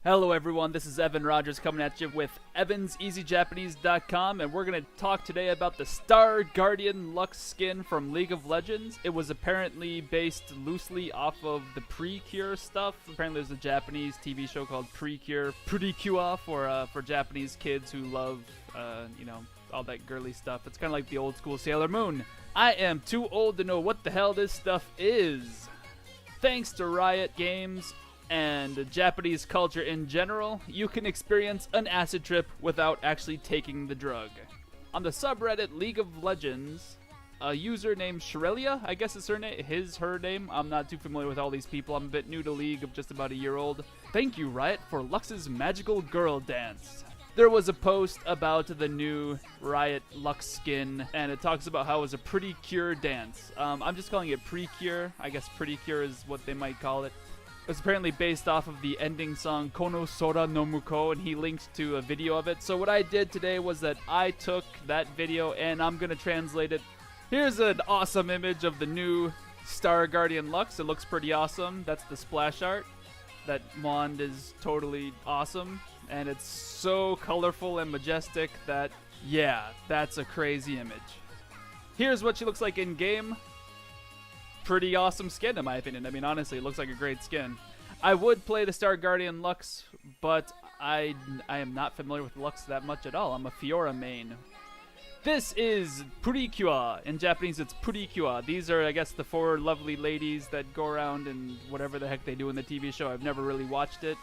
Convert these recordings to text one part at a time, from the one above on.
Hello everyone, this is Evan Rogers coming at you with evanseasyjapanese.com, and we're going to talk today about the Star Guardian Lux skin from League of Legends. It was apparently based loosely off of the Precure stuff. Apparently there's a Japanese TV show called Precure for Japanese kids who love, all that girly stuff. It's kind of like the old school Sailor Moon. I am too old to know what the hell this stuff is. Thanks to Riot Games and Japanese culture in general, you can experience an acid trip without actually taking the drug. On the subreddit League of Legends, a user named Shrelia, I guess is her name. I'm not too familiar with all these people. I'm a bit new to League, of just about a year old. Thank you, Riot, for Lux's magical girl dance. There was a post about the new Riot Lux skin, and it talks about how it was a pretty cure dance. I'm just calling it Precure. I guess Pretty Cure is what they might call it. It was apparently based off of the ending song Kono Sora no Muko, and he linked to a video of it. So what I did today was that I took that video and I'm going to translate it. Here's an awesome image of the new Star Guardian Lux. It looks pretty awesome. That's the splash art. That wand is totally awesome, and it's so colorful and majestic that, yeah, that's a crazy image. Here's what she looks like in game. Pretty awesome skin, in my opinion. I mean, honestly, it looks like a great skin. I would play the Star Guardian Lux, but I am not familiar with Lux that much at all. I'm a Fiora main. This is Precure. In Japanese, it's Precure. These are, I guess, the four lovely ladies that go around and whatever the heck they do in the TV show. I've never really watched it.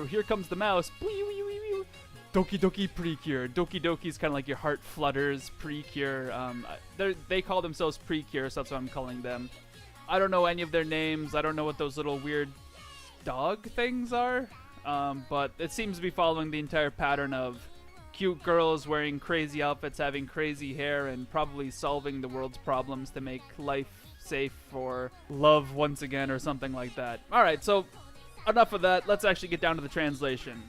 Here comes the mouse. Dokidoki Precure. Doki is kind of like your heart flutters. Precure. They call themselves Precure, so that's what I'm calling them. I don't know any of their names. I don't know what those little weird dog things are. But it seems to be following the entire pattern of cute girls wearing crazy outfits, having crazy hair, and probably solving the world's problems to make life safe for love once again or something like that. Alright, so enough of that. Let's actually get down to the translation.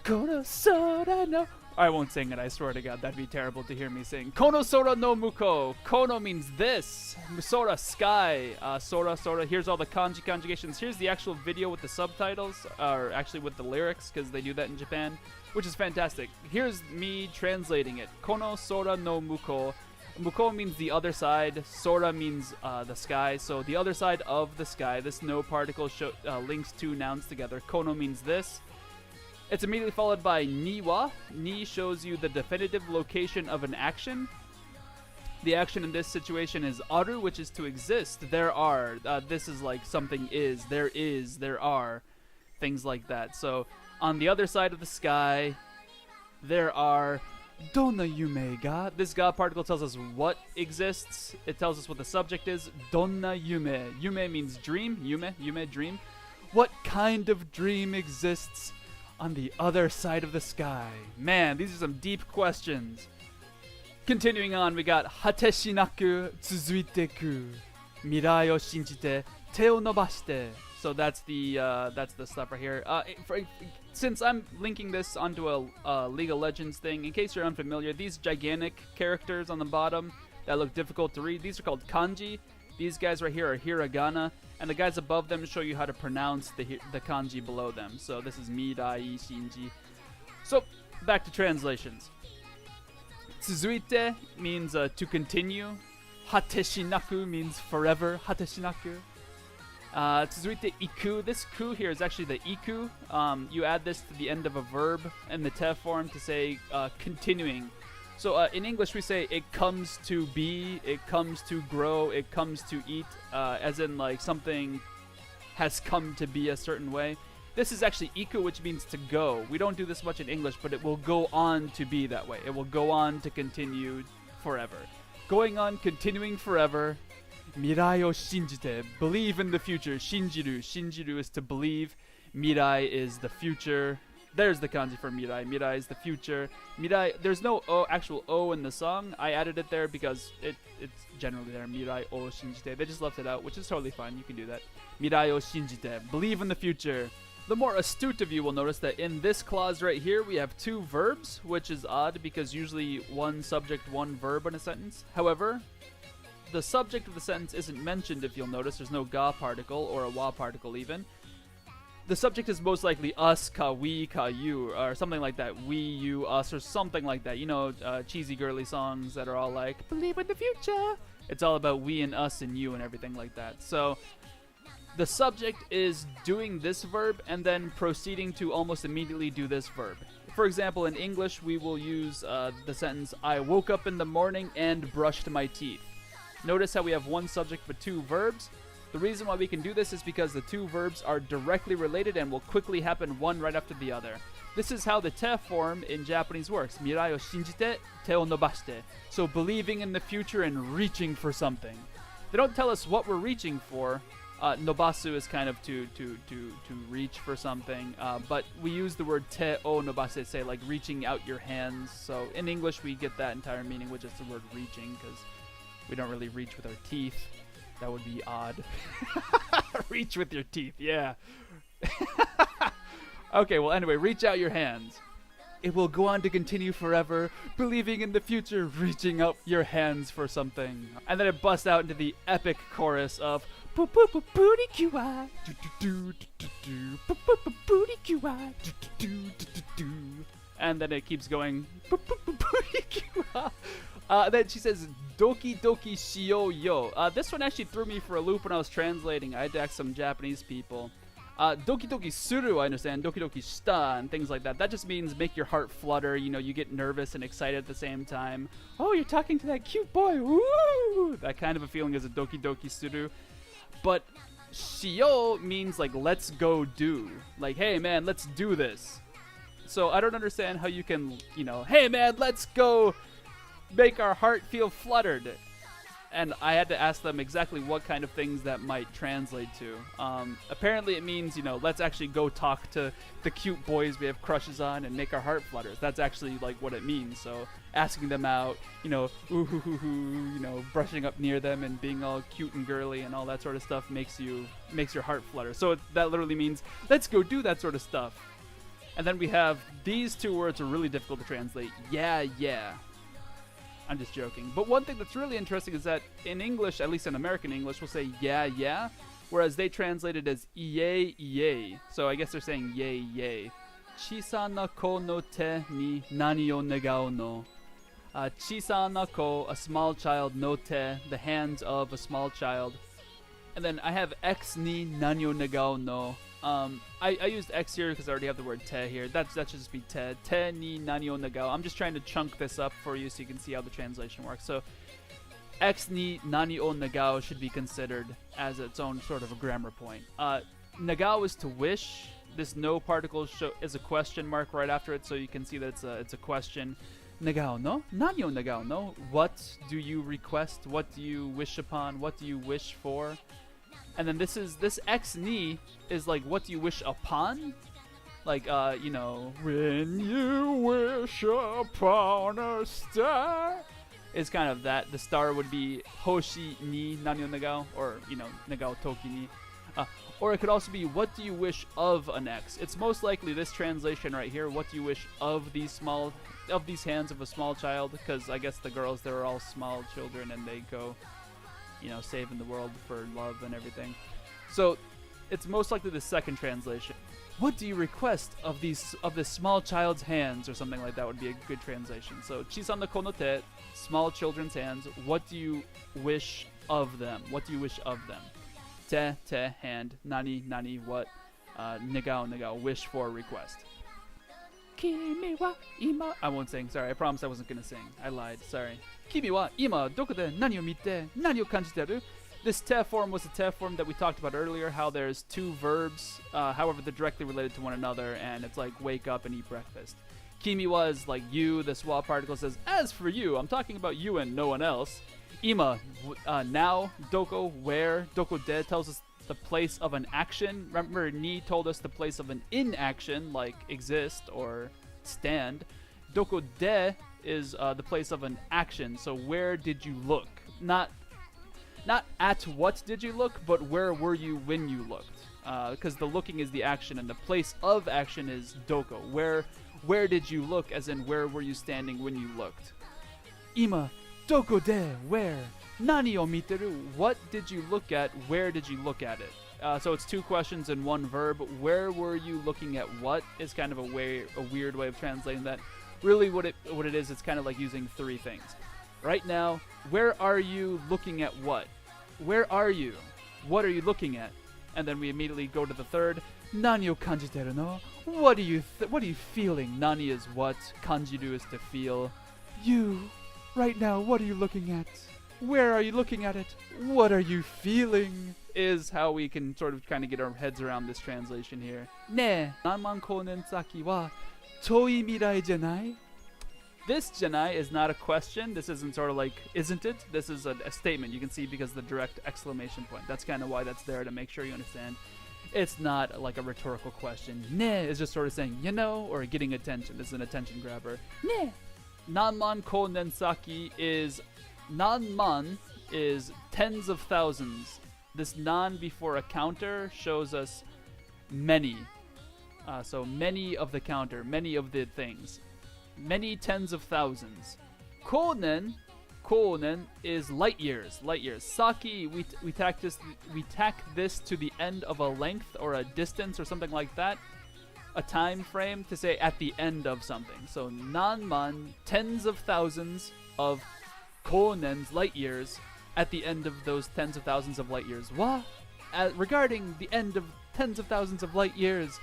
Kono Sora no... I won't sing it, I swear to God. That'd be terrible to hear me sing. Kono Sora no Muko. Kono means this. Sora, sky. Sora. Here's all the kanji conjugations. Here's the actual video with the subtitles, or actually with the lyrics, because they do that in Japan, which is fantastic. Here's me translating it. Kono Sora no Muko. Muko means the other side. Sora means the sky. So the other side of the sky. This no particle links two nouns together. Kono means this. It's immediately followed by niwa. Ni shows you the definitive location of an action. The action in this situation is aru, which is to exist. There are. This is like something is. There are. Things like that. So on the other side of the sky, there are donna yume ga. This ga particle tells us what exists. It tells us what the subject is. Donna yume. Yume means dream. Yume, dream. What kind of dream exists on the other side of the sky? Man, these are some deep questions. Continuing on, we got Hateshinaku tsuzuiteku mirai o shinjite te o nobashite. So that's the stuff right here. Since I'm linking this onto a League of Legends thing, in case you're unfamiliar, these gigantic characters on the bottom that look difficult to read, these are called kanji. These guys right here are hiragana, and the guys above them show you how to pronounce the kanji below them. So this is mirai shinji. So back to translations. Tsuzuite means to continue. Hateshinaku means forever. Hateshinaku. Tsuzuite iku. This ku here is actually the iku. You add this to the end of a verb in the te form to say continuing. So in English we say it comes to be, it comes to grow, it comes to eat, as in like something has come to be a certain way. This is actually iku, which means to go. We don't do this much in English, but it will go on to be that way. It will go on to continue forever. Going on, continuing forever. Mirai o shinjite. Believe in the future. Shinjiru. Shinjiru is to believe. Mirai is the future. There's the kanji for mirai. Mirai is the future. Mirai, there's no actual O in the song. I added it there because it's generally there. Mirai o shinjite. They just left it out, which is totally fine. You can do that. Mirai o shinjite. Believe in the future. The more astute of you will notice that in this clause right here, we have two verbs, which is odd because usually one subject, one verb in a sentence. However, the subject of the sentence isn't mentioned if you'll notice. There's no ga particle or a wa particle even. the subject is most likely us, ka, we, ka, you, or something like that. We, you, us, or something like that. You know, cheesy girly songs that are all like, believe in the future. It's all about we and us and you and everything like that. So the subject is doing this verb and then proceeding to almost immediately do this verb. For example, in English, we will use the sentence, I woke up in the morning and brushed my teeth. Notice how we have one subject but two verbs. The reason why we can do this is because the two verbs are directly related and will quickly happen one right after the other. This is how the te form in Japanese works. Mirai o shinjite, te o nobashite. So believing in the future and reaching for something. They don't tell us what we're reaching for. Nobasu is kind of to reach for something, but we use the word te o nobase, say like reaching out your hands. So in English we get that entire meaning with just the word reaching, because we don't really reach with our teeth. That would be odd. Reach with your teeth, yeah. Okay, well anyway, reach out your hands. It will go on to continue forever, believing in the future, reaching out your hands for something. And then it busts out into the epic chorus of and then it keeps going. Then she says, Dokidoki shio yo. This one actually threw me for a loop when I was translating. I had to ask some Japanese people. Dokidoki suru, I understand. Dokidoki shita and things like that. That just means make your heart flutter. You know, you get nervous and excited at the same time. Oh, you're talking to that cute boy. Woo! That kind of a feeling is a Dokidoki suru. But shio means like let's go do. Like, hey man, let's do this. So I don't understand how you can, you know, hey man, let's go make our heart feel fluttered. And I had to ask them exactly what kind of things that might translate to. Apparently it means, you know, let's actually go talk to the cute boys we have crushes on and make our heart flutter. That's actually like what it means. So asking them out, you know, ooh hoo hoo hoo, you know, brushing up near them and being all cute and girly and all that sort of stuff makes your heart flutter. So that literally means let's go do that sort of stuff. And then we have these two words are really difficult to translate. Yeah, yeah. I'm just joking. But one thing that's really interesting is that in English, at least in American English, we'll say yeah, yeah, whereas they translate it as iye, iye. So I guess they're saying yay, yay. Chisana ko no te ni nani o negao no. Chisana ko, a small child, no te, the hands of a small child. And then I have X ni nani o negao no. I used X here because I already have the word te here. That should just be te. Te ni nani o nagao. I'm just trying to chunk this up for you so you can see how the translation works. So X ni nani o nagao should be considered as its own sort of a grammar point. Nagao is to wish. This no particle is a question mark right after it, so you can see that it's a question. Nagao no? Nani o nagao no? What do you request? What do you wish upon? What do you wish for? And then this X ni is like, what do you wish upon? Like, you know, when you wish upon a star. Is kind of that. The star would be Hoshi ni nani o nagao, or, you know, nagao toki ni. Or it could also be, what do you wish of an X? It's most likely this translation right here, what do you wish of these hands of a small child? Because I guess the girls, they're all small children and they go, you know, saving the world for love and everything. So it's most likely the second translation. What do you request of this small child's hands, or something like that would be a good translation. So chisana kono te, small children's hands. What do you wish of them? What do you wish of them? Te, hand. Nani, what? Negao, wish for, request. Kimi wa ima. I won't sing. Sorry, I promised I wasn't gonna sing. I lied. Sorry. Kimi wa ima doko de nani o mite, nani o kanjiteru? This te form was a te form that we talked about earlier, how there's two verbs, however they're directly related to one another, and it's like wake up and eat breakfast. Kimi was like you, the schwa particle says, as for you, I'm talking about you and no one else. Ima, now, doko, where, doko de tells us the place of an action. Remember, ni told us the place of an inaction, like exist or stand. Doko de is the place of an action, so where did you look? Not at what did you look, but where were you when you looked? Because the looking is the action, and the place of action is doko. Where did you look, as in where were you standing when you looked? Ima, doko de, where? Nani o miteru? What did you look at? Where did you look at it? So it's 2 questions and 1 verb. Where were you looking at what is kind of a weird way of translating that. Really what it is, it's kind of like using 3 things. Right now, where are you looking at what? Where are you? What are you looking at? And then we immediately go to the third. Nani o kanjiteru no? What are you feeling? Nani is what, kanjiru is to feel. You, right now, what are you looking at? Where are you looking at it? What are you feeling? Is how we can sort of kind of get our heads around this translation here. Ne, nanman konen saki wa toi mirai janai? This janai is not a question. This isn't sort of like, isn't it? This is a statement. You can see because of the direct exclamation point. That's kind of why that's there, to make sure you understand. It's not like a rhetorical question. Ne is just sort of saying, you know, or getting attention. This is an attention grabber. Ne. Nanman konen saki is, nanman is tens of thousands. This nan before a counter shows us many. So many of the counter, many of the things. Many tens of thousands. Konen is light years. Light years. Saki, we tack this to the end of a length or a distance or something like that. A time frame to say at the end of something. So nanman, tens of thousands of konens, light years, at the end of those tens of thousands of light years. Wa? Regarding the end of tens of thousands of light years,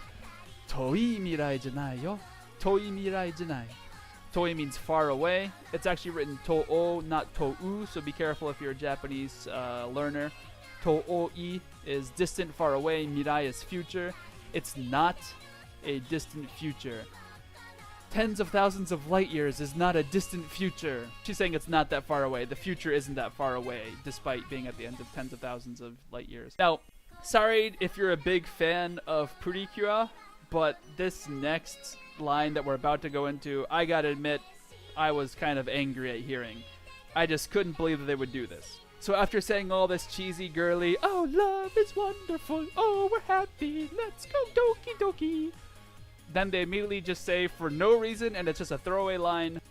toi mirai janai yo. Toi mirai janai. Toi means far away. It's actually written to'o, not to'u, so be careful if you're a Japanese learner. To'oi is distant, far away. Mirai is future. It's not a distant future. Tens of thousands of light years is not a distant future. She's saying it's not that far away. The future isn't that far away, despite being at the end of tens of thousands of light years. Now, sorry if you're a big fan of Precure, but this next line that we're about to go into, I gotta admit, I was kind of angry at hearing. I just couldn't believe that they would do this. So after saying all this cheesy, girly, oh, love is wonderful, oh, we're happy, let's go Doki Doki, then they immediately just say, for no reason, and it's just a throwaway line,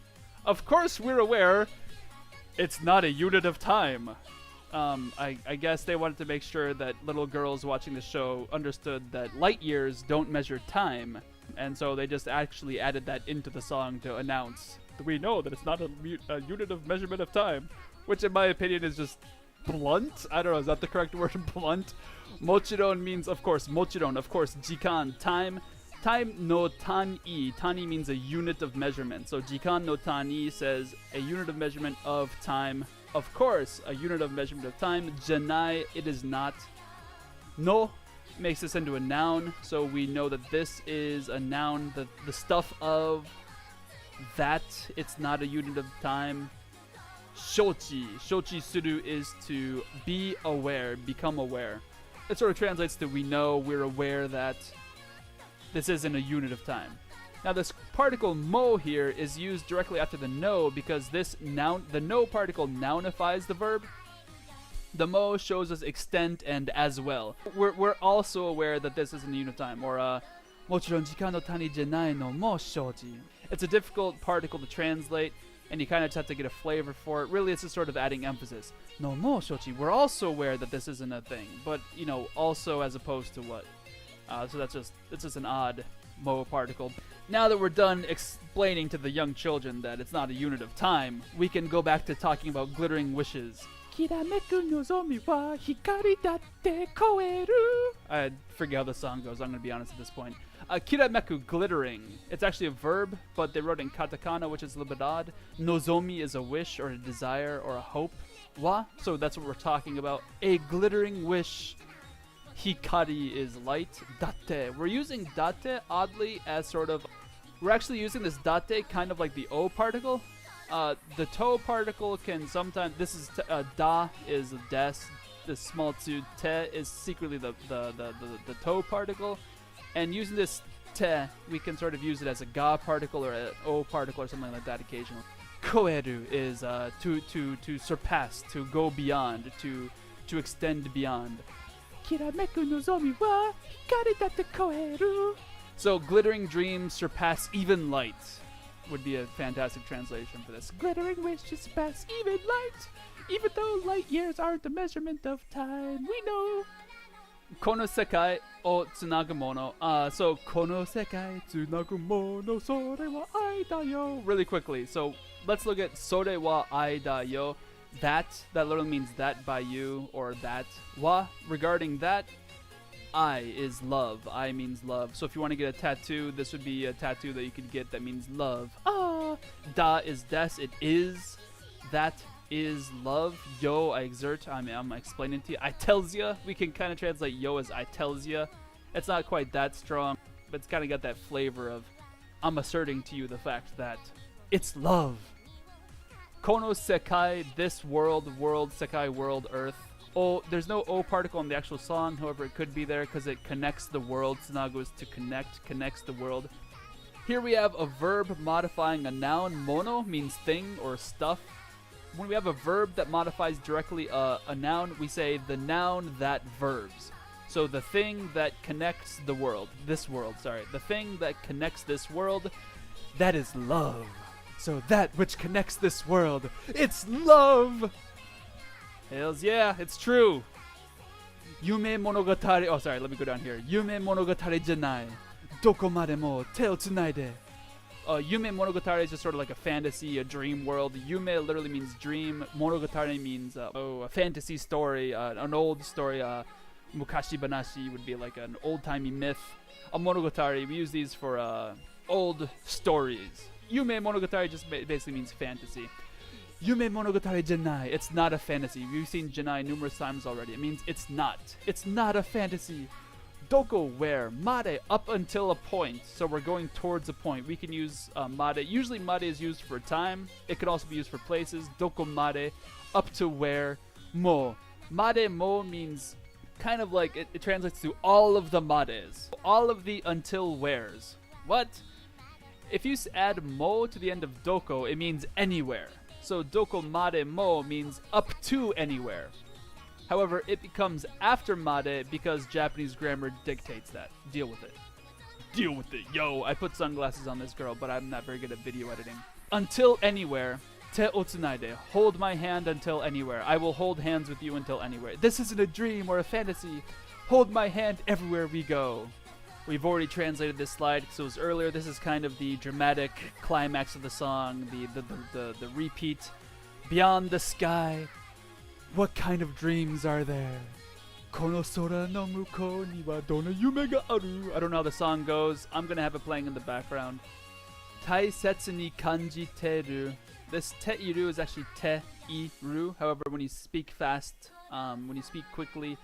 of course we're aware it's not a unit of time. I guess they wanted to make sure that little girls watching the show understood that light years don't measure time. And so they just actually added that into the song to announce that we know that it's not a unit of measurement of time. Which in my opinion is just blunt. I don't know, is that the correct word? Blunt? Mochiron means, of course, mochiron, of course, jikan, time. Time no tani. Tani means a unit of measurement. So jikan no tani says a unit of measurement of time. Of course, a unit of measurement of time. Janai, it is not. No makes this into a noun, so we know that this is a noun, the stuff of that. It's not a unit of time. Shochi. Shochi suru is to be aware, become aware. It sort of translates to we know, we're aware that this isn't a unit of time. Now this particle mo here is used directly after the no because this noun, the no particle nounifies the verb. The mo shows us extent and as well. We're also aware that this isn't a unit of time, or mochiron jikan no tani janai no mo shoji. It's a difficult particle to translate, and you kind of just have to get a flavor for it. Really, it's just sort of adding emphasis. No mo shoji. We're also aware that this isn't a thing, but you know, also as opposed to what. So it's just an odd mo particle. Now that we're done explaining to the young children that it's not a unit of time, we can go back to talking about glittering wishes. Kirameku nozomi wa hikari datte koeru. I forget how the song goes, I'm going to be honest at this point. Kirameku, glittering. It's actually a verb, but they wrote in katakana, which is a little bit odd. Nozomi is a wish or a desire or a hope. Wa, so that's what we're talking about. A glittering wish. Hikari is light. Datte. We're using datte, oddly, as sort of... We're actually using this datte kind of like the O particle. The to particle can sometimes... This is... da is des. The small tsu. Te is secretly the to particle. And using this te, we can sort of use it as a ga particle or an O particle or something like that occasionally. Koeru is to surpass, to go beyond, to extend beyond. Kirameku nozomi wa hikari datte koeru. So, glittering dreams surpass even light would be a fantastic translation for this. Glittering wishes surpass even light. Even though light years aren't the measurement of time, we know Kono sekai o tsunagu mono. So kono sekai tsunagu mono sore wa aida yo. Really quickly. So let's look at sore wa aida yo. That literally means that by you, or that. Wa, regarding that. I is love. I means love. So if you want to get a tattoo, this would be a tattoo that you could get that means love. Da is des. It is. That is love. Yo, I exert. I'm explaining to you. I tells ya. We can kind of translate yo as I tells ya. It's not quite that strong, but it's kind of got that flavor of I'm asserting to you the fact that it's love. Kono sekai, this world, sekai, world, earth. Oh, there's no O particle in the actual song, however it could be there because it connects the world. Tsunagu is to connects the world. Here we have a verb modifying a noun. Mono means thing or stuff. When we have a verb that modifies directly a noun, we say the noun that verbs. So the thing that connects the world, the thing that connects this world, that is love. So that which connects this world, it's love! Hells yeah, it's true. Yume monogatari. Oh, sorry, let me go down here. Yume monogatari janai. Doko made mo te o tsunaide. Yume monogatari is just sort of like a fantasy, a dream world. Yume literally means dream. Monogatari means a fantasy story, an old story. Mukashi banashi would be like an old-timey myth. A monogatari, we use these for old stories. Yume monogatari just basically means fantasy. Yume monogatari janai. It's not a fantasy. We've seen janai numerous times already. It means it's not. It's not a fantasy. Doko, where. Made, up until a point. So we're going towards a point. We can use made. Usually made is used for time. It can also be used for places. Doko made, up to where. Mo. Made mo means kind of like, it translates to all of the mades. All of the until wheres. What? If you add mo to the end of doko, it means anywhere. So doko made mo means up to anywhere. However, it becomes after made because Japanese grammar dictates that. Deal with it. Deal with it. Yo, I put sunglasses on this girl, but I'm not very good at video editing. Until anywhere. Te o tsunaide. Hold my hand until anywhere. I will hold hands with you until anywhere. This isn't a dream or a fantasy. Hold my hand everywhere we go. We've already translated this slide because it was earlier. This is kind of the dramatic climax of the song, the repeat. Beyond the sky, what kind of dreams are there? Kono sora no mukou ni wa donna yume ga aru. I don't know how the song goes. I'm going to have it playing in the background. Taisetsu ni kanjiteru. This teiru is actually te-iru. However, when you speak fast, when you speak quickly,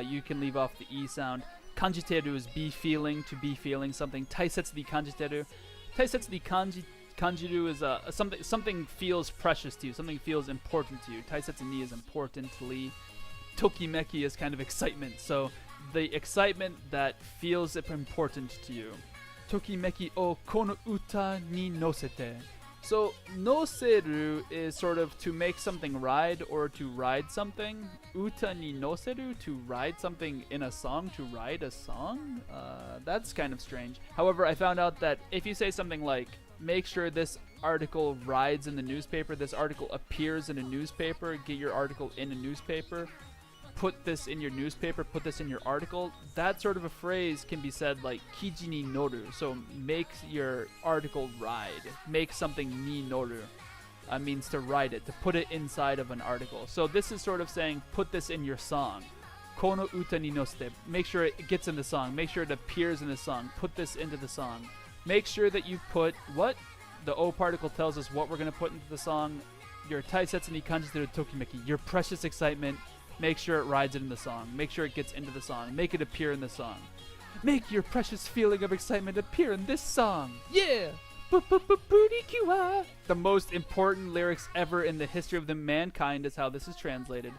you can leave off the E sound. Kanjiteru is be feeling, to be feeling something. Taisetsu ni kanjiteru. Taisetsu ni kanjiru is something feels precious to you, something feels important to you. Taisetsu ni is importantly. Tokimeki is kind of excitement, so the excitement that feels important to you. Tokimeki o kono uta ni nosete. So, noseru is sort of to make something ride or to ride something. Uta ni noseru, to ride something in a song, to ride a song? That's kind of strange. However, I found out that if you say something like, make sure this article rides in the newspaper, this article appears in a newspaper, get your article in a newspaper, put this in your newspaper, put this in your article, that sort of a phrase can be said like kiji ni noru. So make your article ride. Make something ni noru. Means to write it, to put it inside of an article. So this is sort of saying put this in your song. Kono uta ni nosete. Make sure it gets in the song. Make sure it appears in the song. Put this into the song. Make sure that you put what? The O particle tells us what we're going to put into the song. Your taisetsu ni kanjiteru tokimeki. Your precious excitement. Make sure it rides it in the song. Make sure it gets into the song. Make it appear in the song. Make your precious feeling of excitement appear in this song. Yeah! The most important lyrics ever in the history of the mankind is how this is translated.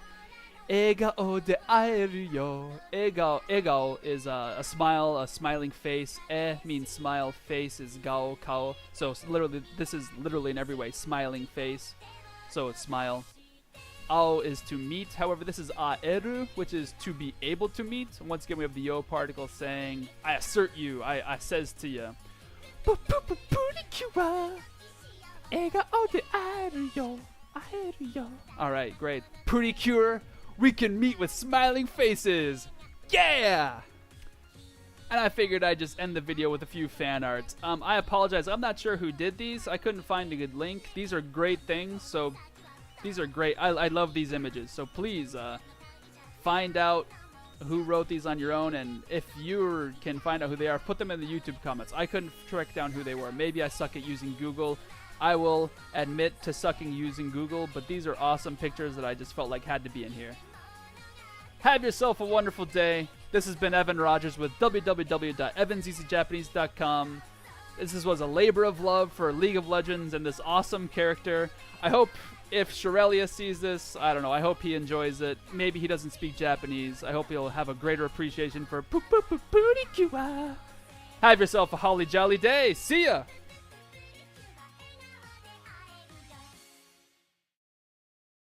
Egao de aeru yo. Egao is a smile, a smiling face. Means smile, face is gao, kao. So literally, this is literally in every way smiling face. So it's smile. Ao is to meet. However, this is aeru, which is to be able to meet. Once again, we have the yo particle saying, I assert you, I says to you. Alright, great. Precure, we can meet with smiling faces. Yeah! And I figured I'd just end the video with a few fan arts. I apologize. I'm not sure who did these. I couldn't find a good link. These are great things, so these are great. I love these images. So please find out who wrote these on your own, and if you can find out who they are, put them in the YouTube comments. I couldn't track down who they were. Maybe I suck at using Google. I will admit to sucking using Google, but these are awesome pictures that I just felt like had to be in here. Have yourself a wonderful day. This has been Evan Rogers with www.evanseasyjapanese.com. This was a labor of love for League of Legends and this awesome character. I hope if Shirelia sees this, I don't know, I hope he enjoys it. Maybe he doesn't speak Japanese. I hope he'll have a greater appreciation for Purikua. Have yourself a holly jolly day. See ya!